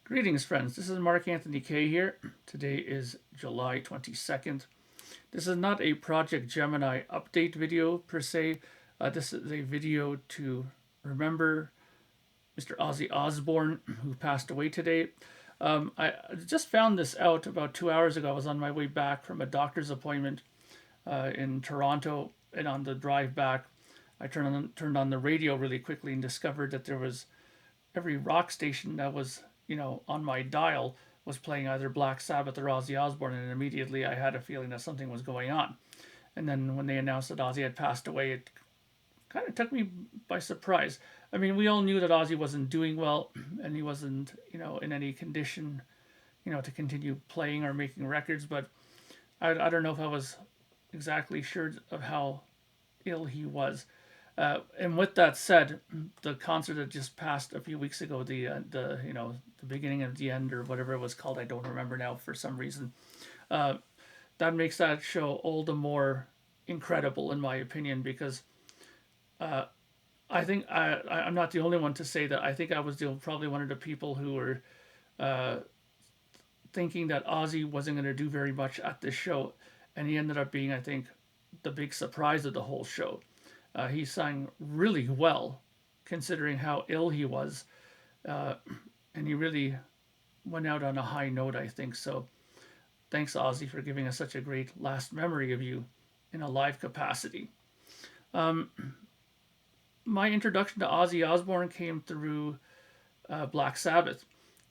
Greetings, friends. This is Mark Anthony K here. Today is July 22nd. This is not a Project Gemini update video per se. This is a video to remember Mr. Ozzy Osbourne, who passed away today. I just found this out about 2 hours ago. I was on my way back from a doctor's appointment in Toronto, and on the drive back, I turned on the radio really quickly and discovered that there was every rock station that was on my dial was playing either Black Sabbath or Ozzy Osbourne, and immediately I had a feeling that something was going on. And then when they announced that Ozzy had passed away, it kind of took me by surprise. I mean, we all knew that Ozzy wasn't doing well, and he wasn't in any condition to continue playing or making records. But I don't know if I was exactly sure of how ill he was. And with that said, the concert that just passed a few weeks ago, the beginning of the end or whatever it was called, I don't remember now for some reason. That makes that show all the more incredible in my opinion because I think I'm not the only one to say that. I think I was probably one of the people who were thinking that Ozzy wasn't going to do very much at this show, and he ended up being, I think, the big surprise of the whole show. He sang really well, considering how ill he was, and he really went out on a high note, I think. So, thanks, Ozzy, for giving us such a great last memory of you in a live capacity. My introduction to Ozzy Osbourne came through Black Sabbath.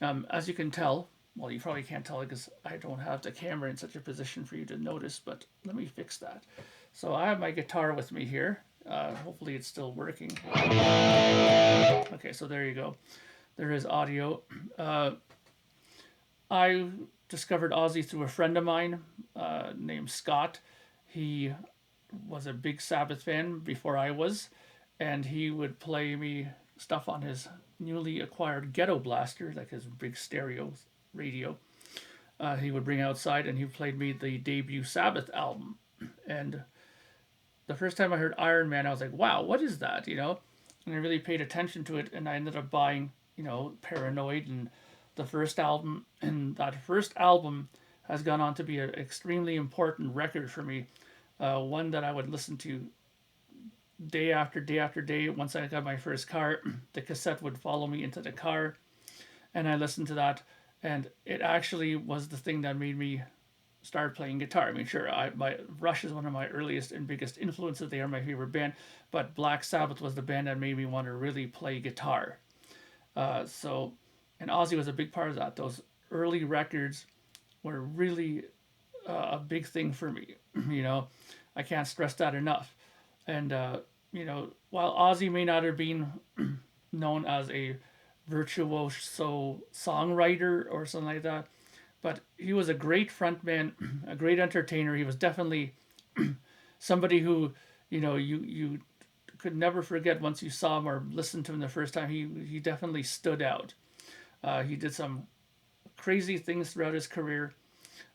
As you can tell, well, you probably can't tell because I don't have the camera in such a position for you to notice, but let me fix that. So I have my guitar with me here. Hopefully it's still working. Okay, so there you go. There is audio. I discovered Ozzy through a friend of mine named Scott. He was a big Sabbath fan before I was, and he would play me stuff on his newly acquired Ghetto Blaster, like his big stereo radio. He would bring outside, and he played me the debut Sabbath album. And the first time I heard Iron Man, I was like, wow, what is that? And I really paid attention to it, and I ended up buying, Paranoid and the first album. And that first album has gone on to be an extremely important record for me, one that I would listen to day after day after day. Once I got my first car, the cassette would follow me into the car, and I listened to that, and it actually was the thing that made me start playing guitar. I mean, sure, my Rush is one of my earliest and biggest influences. They are my favorite band, but Black Sabbath was the band that made me want to really play guitar. And Ozzy was a big part of that. Those early records were really a big thing for me. I can't stress that enough. And while Ozzy may not have been known as a virtuoso songwriter or something like that, but he was a great frontman, a great entertainer. He was definitely somebody who, you could never forget once you saw him or listened to him the first time. He definitely stood out. He did some crazy things throughout his career,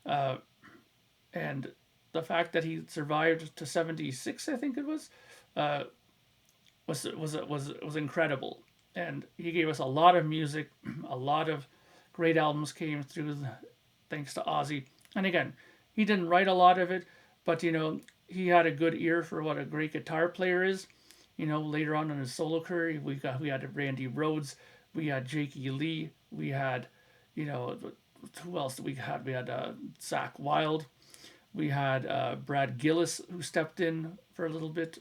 and the fact that he survived to 76, I think it was incredible. And he gave us a lot of music, a lot of great albums came through thanks to Ozzy. And again, he didn't write a lot of it, but he had a good ear for what a great guitar player is. Later on in his solo career, we had Randy Rhoads, we had Jakey Lee, we had who else did we had? We had Zach Wilde, we had Brad Gillis who stepped in for a little bit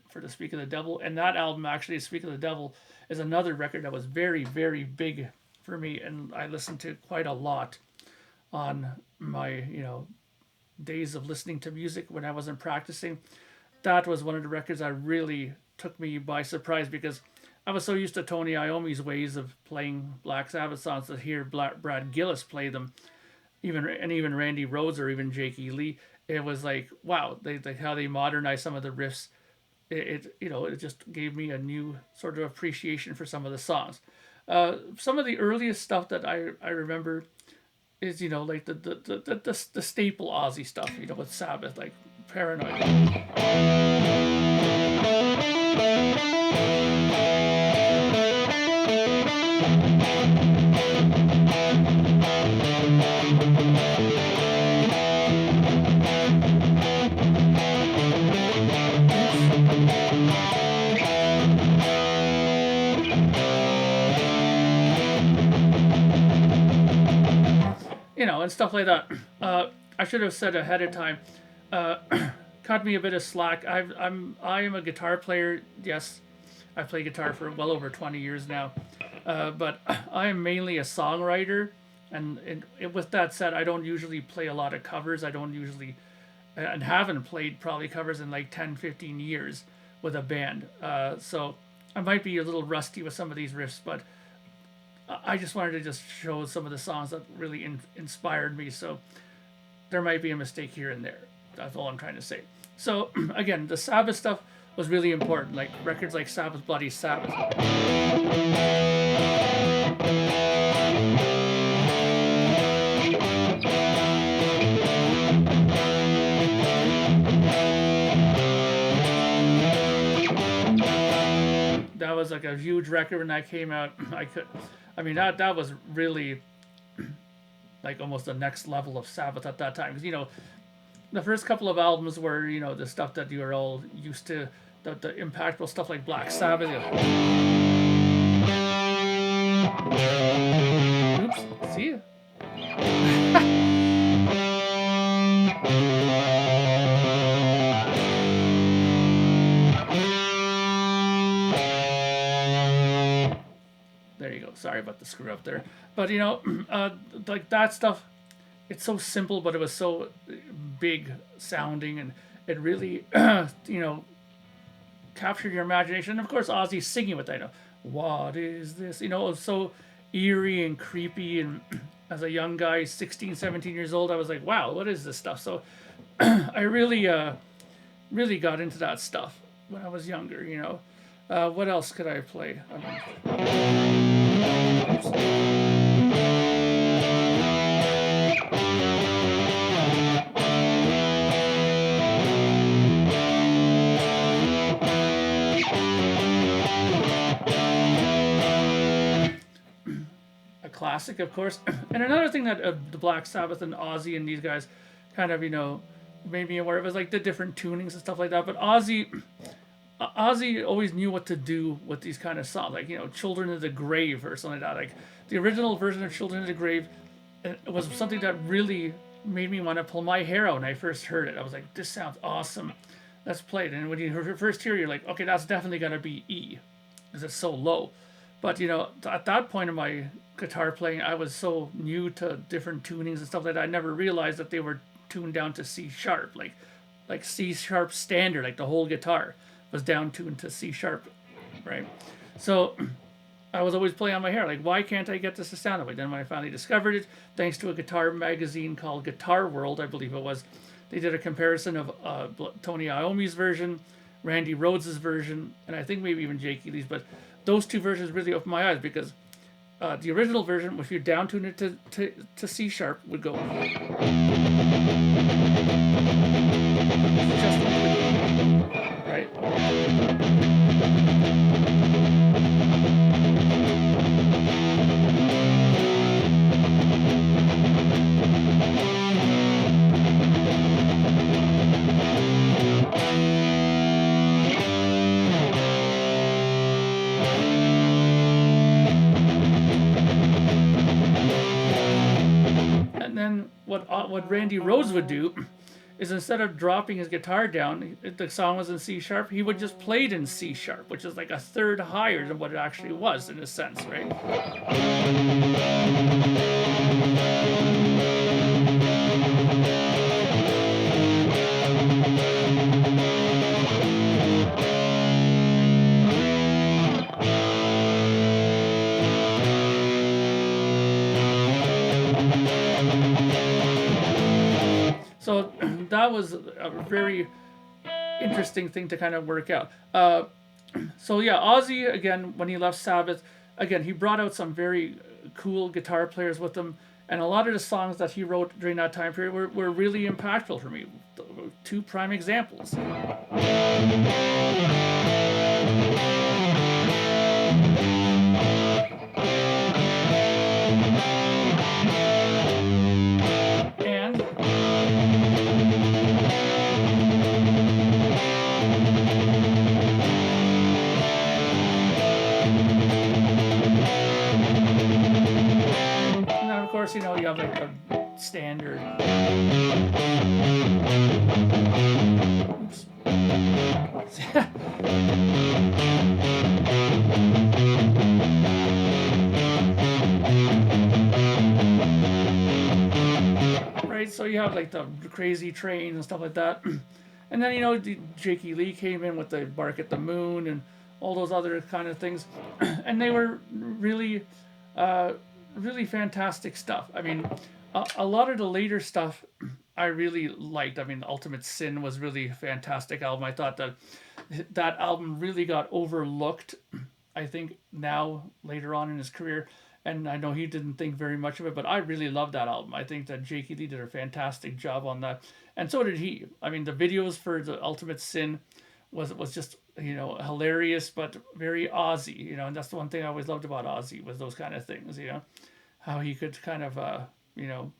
for the Speak of the Devil, and that album actually, Speak of the Devil, is another record that was very very big for me, and I listened to quite a lot on my days of listening to music when I wasn't practicing. That was one of the records that really took me by surprise because I was so used to Tony Iommi's ways of playing Black Sabbath songs to hear Brad Gillis play them, even Randy Rhoads or even Jakey Lee. It was like, wow, how they modernized some of the riffs. It just gave me a new sort of appreciation for some of the songs. Some of the earliest stuff that I remember is like the staple Ozzy stuff, with Sabbath, like Paranoid. and stuff like that. I should have said ahead of time. Uh, cut me a bit of slack. I am a guitar player. Yes, I play guitar for well over 20 years now. But I am mainly a songwriter, and with that said, I don't usually play a lot of covers. I don't usually, and haven't played probably covers in like 10, 15 years with a band. So I might be a little rusty with some of these riffs, but I just wanted to just show some of the songs that really inspired me. So there might be a mistake here and there. That's all I'm trying to say. So again, the Sabbath stuff was really important, like records like Sabbath Bloody Sabbath. That was like a huge record when that came out. That was really like almost the next level of Sabbath at that time, because the first couple of albums were the stuff that you were all used to, the impactful stuff like Black Sabbath. Oops, see ya. There you go. Sorry about the screw up there. But like that stuff, it's so simple, but it was so big sounding, and it really captured your imagination. And of course, Ozzy singing with that. What is this? It was so eerie and creepy. And as a young guy, 16, 17 years old, I was like, wow, what is this stuff? So I really got into that stuff when I was younger. What else could I play? A classic, of course. And another thing that the Black Sabbath and Ozzy and these guys kind of made me aware of is like the different tunings and stuff like that. But Ozzy always knew what to do with these kind of songs, like Children of the Grave or something like that. Like the original version of Children of the Grave, it was something that really made me want to pull my hair out when I first heard it. I was like, this sounds awesome, let's play it. And when you first hear it, you're like, okay, that's definitely gonna be E, because it's so low. But at that point in my guitar playing, I was so new to different tunings and stuff like that, I never realized that they were tuned down to C sharp, like C sharp standard, like the whole guitar was down tuned to C sharp, right? So I was always playing on my hair, like, why can't I get this to sound that way? Then when I finally discovered it, thanks to a guitar magazine called Guitar World, I believe it was, they did a comparison of Tony Iommi's version, Randy Rhoads' version, and I think maybe even Jake Ely's, but those two versions really opened my eyes, because the original version, if you down tune it to C sharp, would go. Right? And then what Randy Rhoads would do is, instead of dropping his guitar down, the song was in C sharp, he would just play it in C sharp, which is like a third higher than what it actually was, in a sense, right? So that was a very interesting thing to kind of work out. So yeah, Ozzy, again, when he left Sabbath, again, he brought out some very cool guitar players with him, and a lot of the songs that he wrote during that time period were really impactful for me. Two prime examples. You have like standard. Oops. Right, so you have like the crazy train and stuff like that. And then, Jakey Lee came in with the Bark at the Moon and all those other kind of things. And they were really, uh, really fantastic stuff. I mean, a lot of the later stuff I really liked. I mean, Ultimate Sin was really a fantastic album. I thought that album really got overlooked, I think, now later on in his career. And I know he didn't think very much of it, but I really loved that album. I think that Jakey Lee did a fantastic job on that, and so did he. I mean, the videos for the Ultimate Sin was just hilarious, but very Ozzy. And that's the one thing I always loved about Ozzy was those kind of things. How he could kind of you know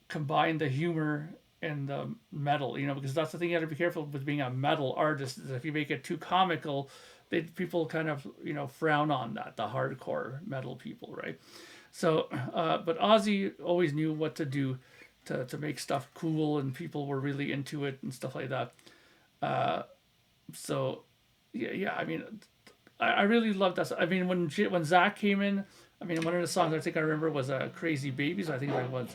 combine the humor and the metal, because that's the thing you have to be careful with being a metal artist is if you make it too comical, people kind of frown on that, the hardcore metal people, right? So, but Ozzy always knew what to do to make stuff cool, and people were really into it and stuff like that. So, yeah, yeah. I mean, I really loved that. I mean, when Zach came in, I mean, one of the songs I think I remember was "Crazy Babies." I think that was.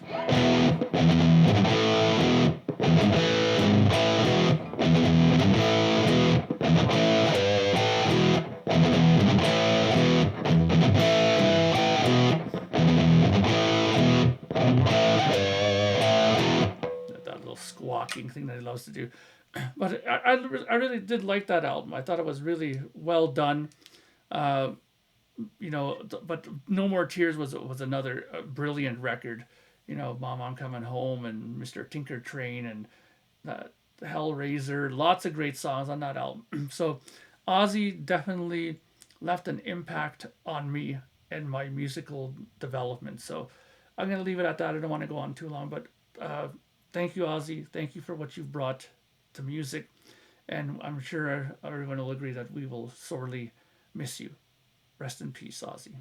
That little squawking thing that he loves to do. But I really did like that album. I thought it was really well done. Uh, but No More Tears was another brilliant record. Mom, I'm Coming Home and Mr. Tinker Train and uh, Hellraiser. Lots of great songs on that album. So Ozzy definitely left an impact on me and my musical development. So I'm going to leave it at that. I don't want to go on too long, but thank you, Ozzy. Thank you for what you've brought to music. And I'm sure everyone will agree that we will sorely miss you. Rest in peace, Ozzy.